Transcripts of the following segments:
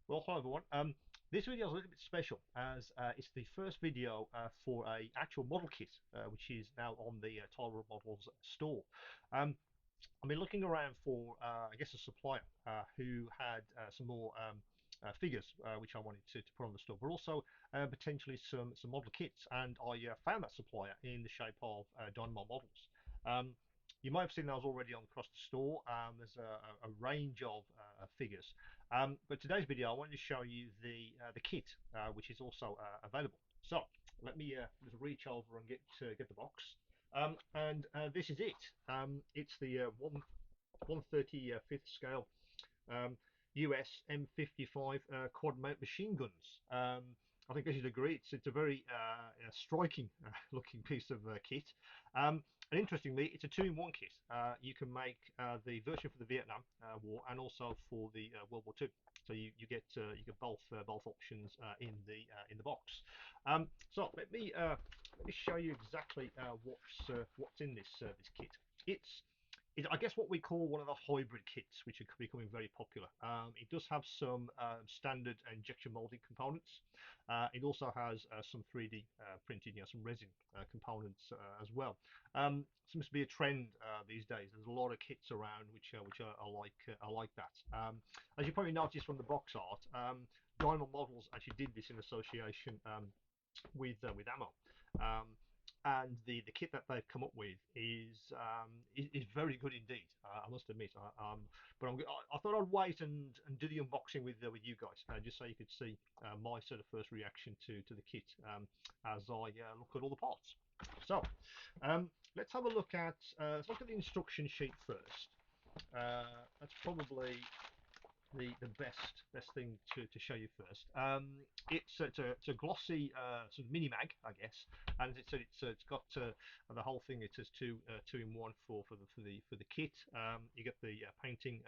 Well, hi everyone. This video is a little bit special as it's the first video for a actual model kit, which is now on the Tyrell Models store. I've been looking around for, I guess, a supplier who had some more figures which I wanted to put on the store, but also potentially some model kits. And I found that supplier in the shape of Dynamo Models. Um, you might have seen those already on across the store. There's a range of figures, but today's video I wanted to show you the kit, which is also available. So let me just reach over and get the box. And this is it. It's the 1/35th scale US M55 quad mount machine guns. I think as you'd agree, it's a very striking looking piece of kit. And interestingly, it's a two-in-one kit. You can make the version for the Vietnam War and also for the World War II. So you get both options in the box. So let me show you exactly what's in this kit. It's I guess what we call one of the hybrid kits, which are becoming very popular. It does have some standard injection molding components. It also has some 3D printed, some resin components as well. Seems to be a trend these days. There's a lot of kits around which are like that. As you probably noticed from the box art, Dynamo Models actually did this in association with ammo. Um, and the kit that they've come up with is very good indeed. I must admit. But I thought I'd wait and do the unboxing with you guys, just so you could see my sort of first reaction to the kit as I look at all the parts. So let's look at the instruction sheet first. That's probably the best thing to show you first. It's a glossy sort of mini mag, I guess, and it's got the whole thing. It says two in one for the kit. You get the painting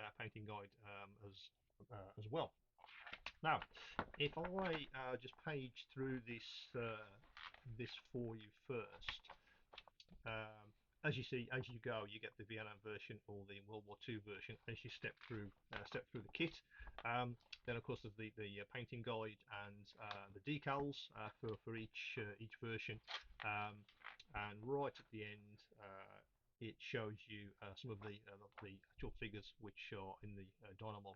guide as well. Now, if I just page through this for you first. Um, as you see, as you go, you get the Vietnam version or the World War II version as you step through the kit. Then, of course, there's the painting guide and the decals for each version. And right at the end, it shows you some of the actual figures which are in the Dynamo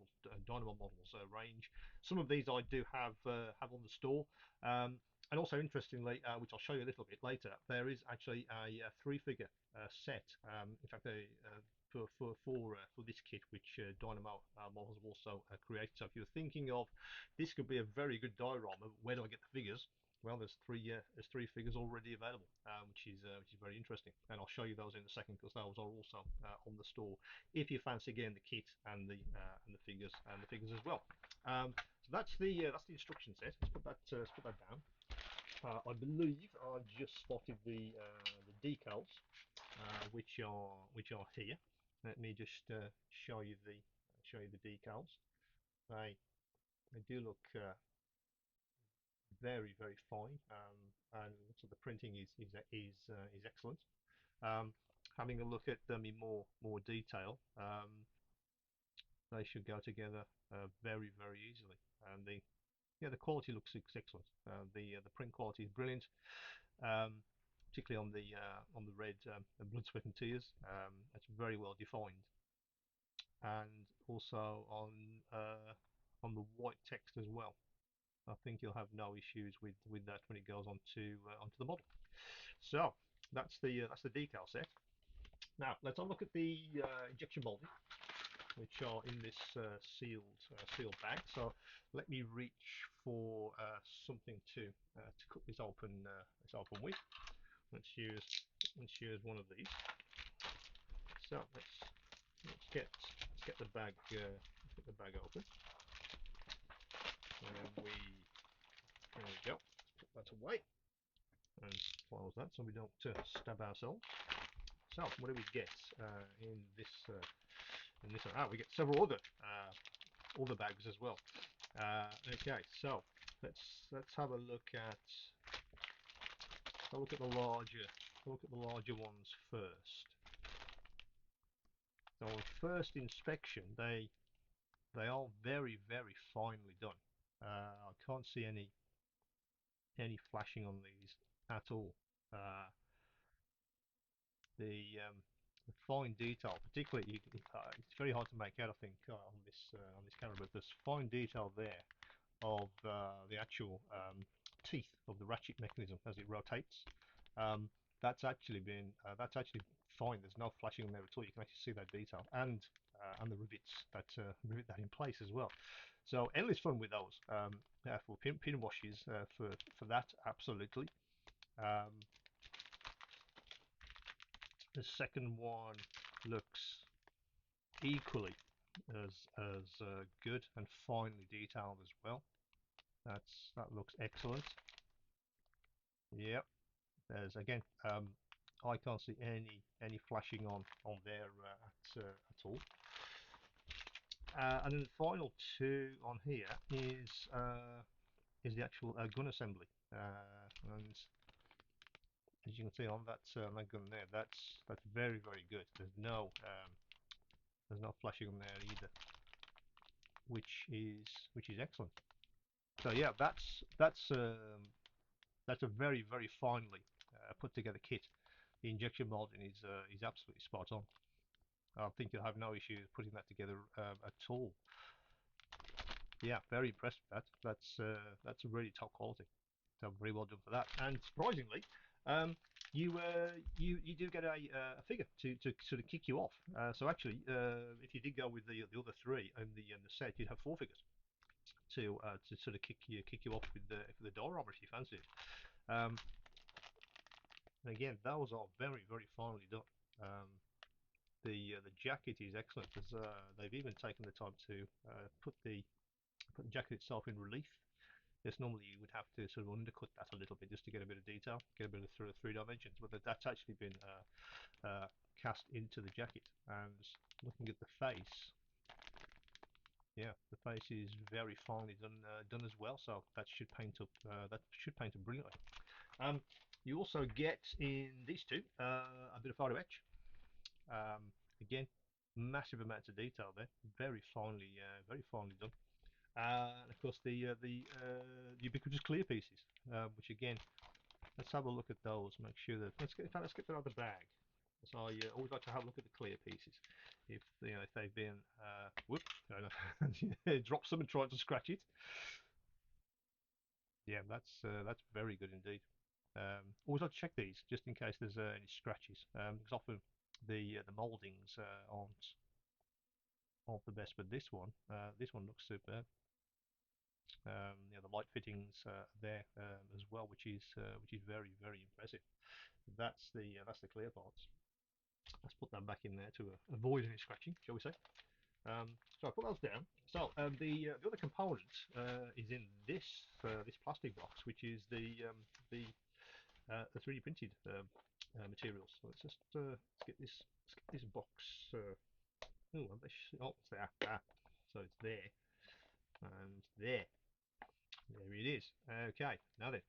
Models range. Some of these I do have on the store. And also, interestingly, which I'll show you a little bit later, there is actually a three-figure set. In fact, for this kit, which Dynamo Models have also created. So if you're thinking of this could be a very good diorama, where do I get the figures? Well, there's three figures already available, which is very interesting, and I'll show you those in a second because those are also on the store if you fancy getting the kit and the figures as well. So that's the instruction set. Let's put that down. I believe I've just spotted the decals, which are here. Let me just show you the decals. They they do look very fine, and so the printing is excellent. Um, Having a look at them in more detail, they should go together very easily, and the quality looks excellent. The print quality is brilliant, um, particularly on the red blood, sweat and tears. It's very well defined, and also on the white text as well. I think you'll have no issues with that when it goes onto the model. So that's the decal set. Now let's have a look at the injection molding, which are in this sealed bag. So let me reach for something to cut this open with. Let's use one of these. So let's get the bag open. And there we go. Let's put that away and close that so we don't stab ourselves. So what do we get in this? We get several other bags as well. Okay, so let's have a look at the larger ones first. So on first inspection, they are very finely done. I can't see any flashing on these at all. Uh, the fine detail, particularly, it's very hard to make out, I think, on this camera, but there's fine detail there of the actual teeth of the ratchet mechanism as it rotates. Um, that's actually fine. There's no flashing on there at all. You can actually see that detail and the rivets that rivet that in place as well. So endless fun with those. For pin washes for that absolutely. Um, the second one looks equally as good and finely detailed as well. That looks excellent. Yep. There's again, I can't see any flashing on there at all. And then the final two on here is the actual gun assembly. And as you can see on that gun there, that's very good. There's no flashing on there either, which is excellent. So yeah, that's a very finely put together kit. The injection molding is absolutely spot on. I think you'll have no issue putting that together at all. Yeah, very impressed with that. That's a really top quality. So very well done for that. And surprisingly, um, you do get a figure to sort of kick you off. So actually, if you did go with the other three in the set, you'd have four figures to sort of kick you off with the for the diorama if you fancy it. And again, those are very finely done. The jacket is excellent. They've even taken the time to put the jacket itself in relief. Yes, normally you would have to sort of undercut that a little bit just to get a bit of detail, get a bit of three dimensions, but that's actually been cast into the jacket. And looking at the face, yeah, the face is very finely done as well. So that should paint up brilliantly. You also get in these two a bit of photo etch. Again, massive amounts of detail there, very finely done. And of course the ubiquitous clear pieces, which again, let's have a look at those. Make sure that let's get that out of the bag. So I always like to have a look at the clear pieces. If if they've been whoop, drop some and try to scratch it. Yeah, that's very good indeed. Always like to check these just in case there's any scratches, because often the mouldings aren't the best, but this one looks superb. The light fittings there as well, which is very impressive. That's the clear parts. Let's put that back in there to avoid any scratching, shall we say? So I put those down. So the other component is in this plastic box, which is the 3D printed materials. So let's get this box. Oh, it's there. So it's there and there. There it is. Okay, now then,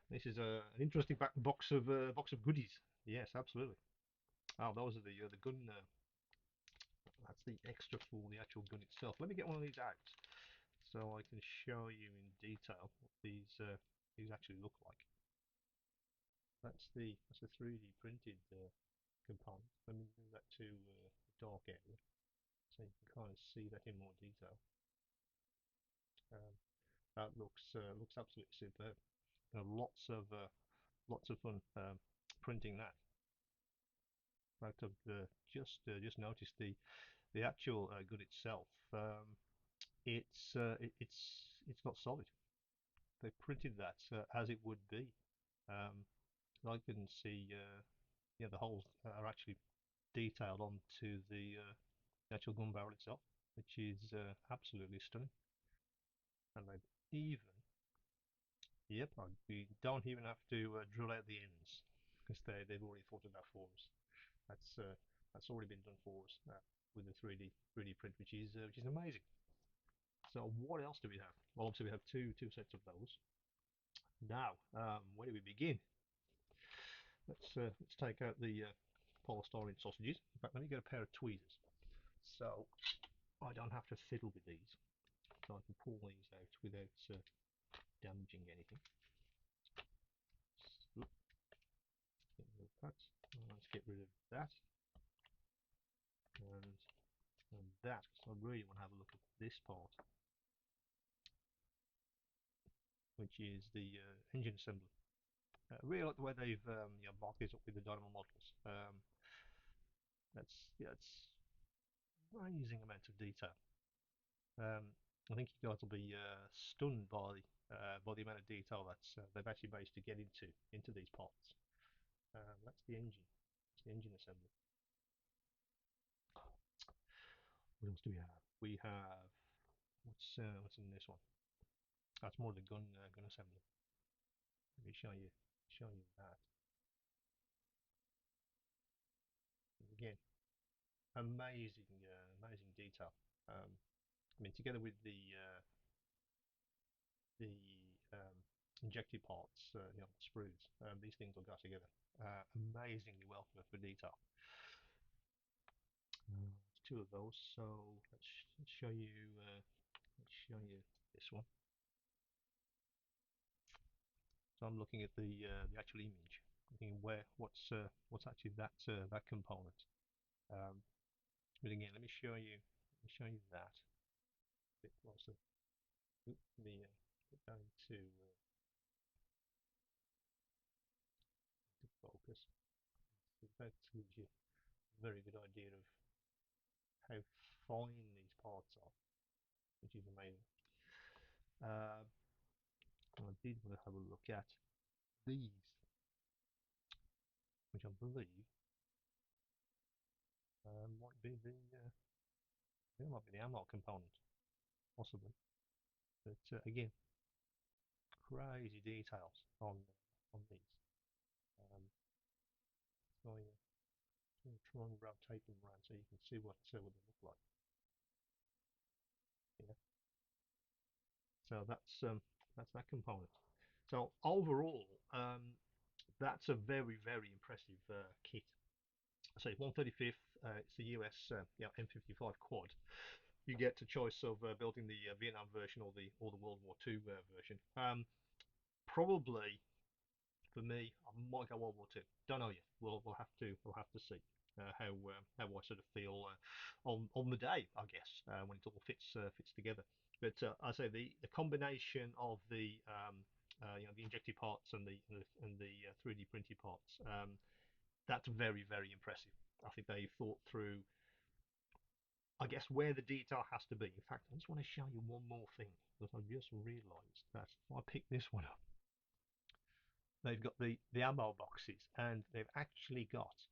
this is an interesting box of goodies. Yes, absolutely. Oh, those are the gun. That's the extra for the actual gun itself. Let me get one of these out so I can show you in detail what these actually look like. That's the 3D printed component. Let me move that to the dark area so you can kind of see that in more detail. Um, that looks absolutely superb. Lots of fun printing that. In fact, I've just noticed the actual gun itself. It's not solid. They printed that as it would be. Um, I can see yeah, the holes are actually detailed onto the actual gun barrel itself, which is absolutely stunning. And they even yep, we don't even have to drill out the ends because they've already thought of that for us. That's already been done for us with the 3D print, which is amazing. So what else do we have? Well, obviously we have two sets of those. Now, where do we begin? Let's take out the polystyrene sausages. In fact, let me get a pair of tweezers so I don't have to fiddle with these. so I can pull these out without damaging anything. Oop, get rid of that. Let's get rid of that and that. So I really want to have a look at this part, which is the engine assembly. I really like the way they've marked this up with the Dynamo Models. That's amazing amount of detail. I think you guys will be stunned by the amount of detail that's they've actually managed to get into these parts. That's the engine. That's the engine assembly. What else do we have? We have what's in this one? That's more the gun assembly. Let me show you that. Again, amazing detail. I mean, together with the injected parts, sprues, these things will go together amazingly well for detail. Two of those, so let's show you this one. So I'm looking at the actual image, looking what's actually that component. But again, let me show you that a bit closer. Let me put that to focus. So that gives you a very good idea of how fine these parts are, which is amazing. I did want to have a look at these, which I believe might be the ammo component, possibly. But again, crazy details on these. So I'm going to try and rotate them around so you can see what they look like. Yeah. So that's that component. So overall, that's a very impressive kit. So 135th, it's the US M55 quad. You get a choice of building the Vietnam version or the World War II version. Probably for me, I might go World War II. Don't know yet. We'll have to see how I sort of feel on the day, I guess, when it all fits together. But I say the combination of the injected parts and the 3D printed parts, that's very impressive. I think they thought through, I guess, where the detail has to be. In fact, I just want to show you one more thing that I've just realised that if I pick this one up, they've got the ammo boxes and they've actually got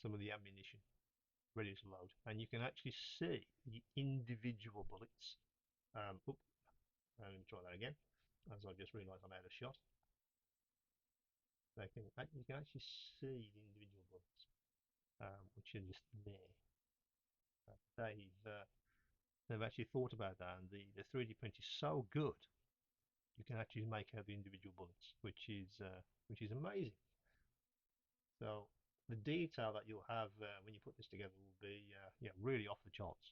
some of the ammunition ready to load, and you can actually see the individual bullets. Let me try that again, as I just realised I'm out of shot. You can actually see the individual bullets, which are just there. They've actually thought about that, and the 3D print is so good you can actually make out the individual bullets, which is amazing. So the detail that you'll have when you put this together will be really off the charts.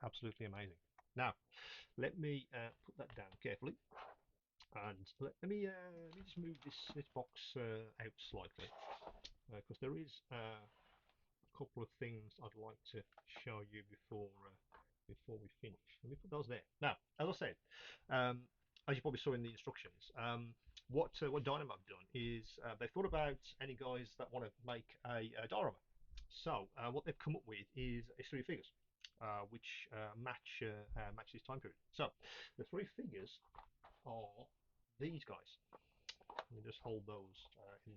Absolutely amazing. Now let me put that down carefully, and let me just move this box out slightly, because there is a couple of things I'd like to show you before we finish. Let me put those there. Now, as I said, as you probably saw in the instructions, what Dynamo have done is they thought about any guys that want to make a diorama. So what they've come up with is three figures, which match this time period. So the three figures are these guys. Let me just hold those in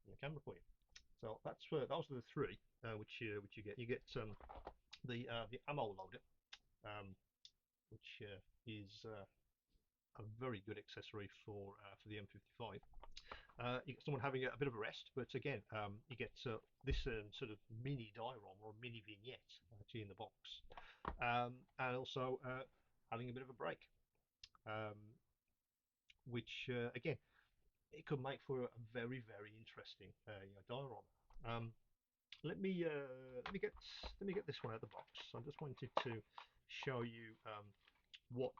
the camera for you. So those are the three which you get. You get the ammo loader, um, which is a very good accessory for the M55. You get someone having a bit of a rest, but again, you get this sort of mini diorama or mini vignette actually in the box, and also having a bit of a break, um, which again, it could make for a very interesting diorama. Um, let me get this one out of the box. I just wanted to show you what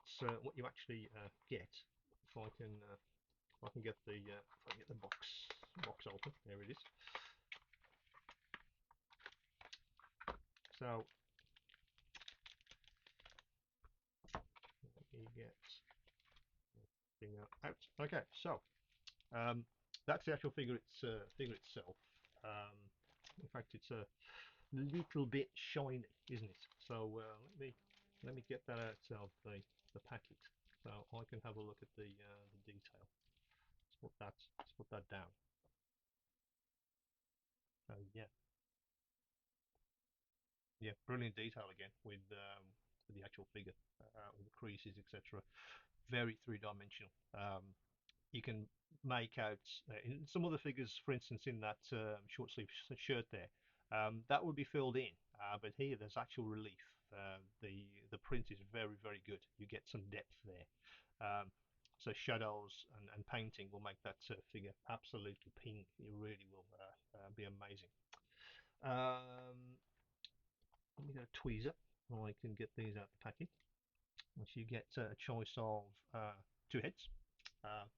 you actually get. If I can get the box open. There it is. So let me get the thing out. Okay, so um, that's the actual figure itself. Um, in fact, it's a little bit shiny, isn't it? So let me get that out of the packet so I can have a look at the detail. Let's put that down. So yeah, brilliant detail again with the actual figure, with the creases, etc. Very three-dimensional. You can make out in some other figures, for instance, in that short sleeve shirt there, that would be filled in, but here there's actual relief. The print is very good. You get some depth there. So shadows and painting will make that figure absolutely ping. It really will be amazing. Um, Let me get a tweezer. I can get these out the packet. Once you get a choice of two heads,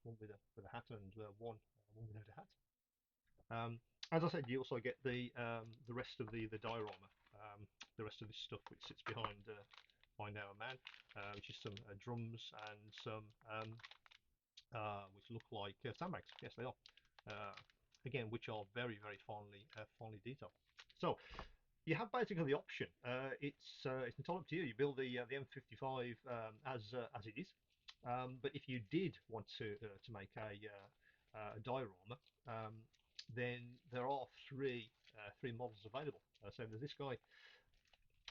one with a hat and one without a hat. As I said, you also get the rest of the diorama, the rest of this stuff which sits behind our man, which is some drums and some which look like sandbags. Yes, they are. Again, which are very finely detailed. So you have basically the option. It's entirely up to you. You build the M55 as it is, but if you did want to make a diorama, then there are three models available. So there's this guy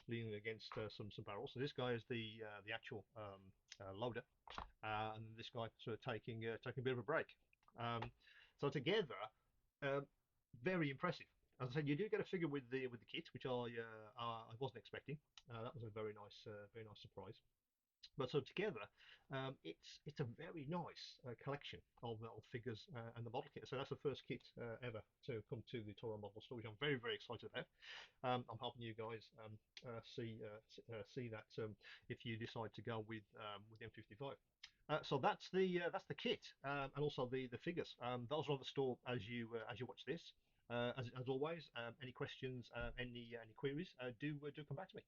leaning against some barrels. So this guy is the actual loader, and this guy sort of taking a bit of a break. So together, uh, very impressive. As I said, you do get a figure with the kit, which I wasn't expecting. That was a very nice surprise. But so together, it's a very nice collection of figures and the model kit. So that's the first kit ever to come to the Tyrell Model store, which I'm very excited about. I'm helping you guys see that if you decide to go with the M55. So that's the kit and also the figures. Those are on the store as you watch this. As always, any questions, any queries, do come back to me.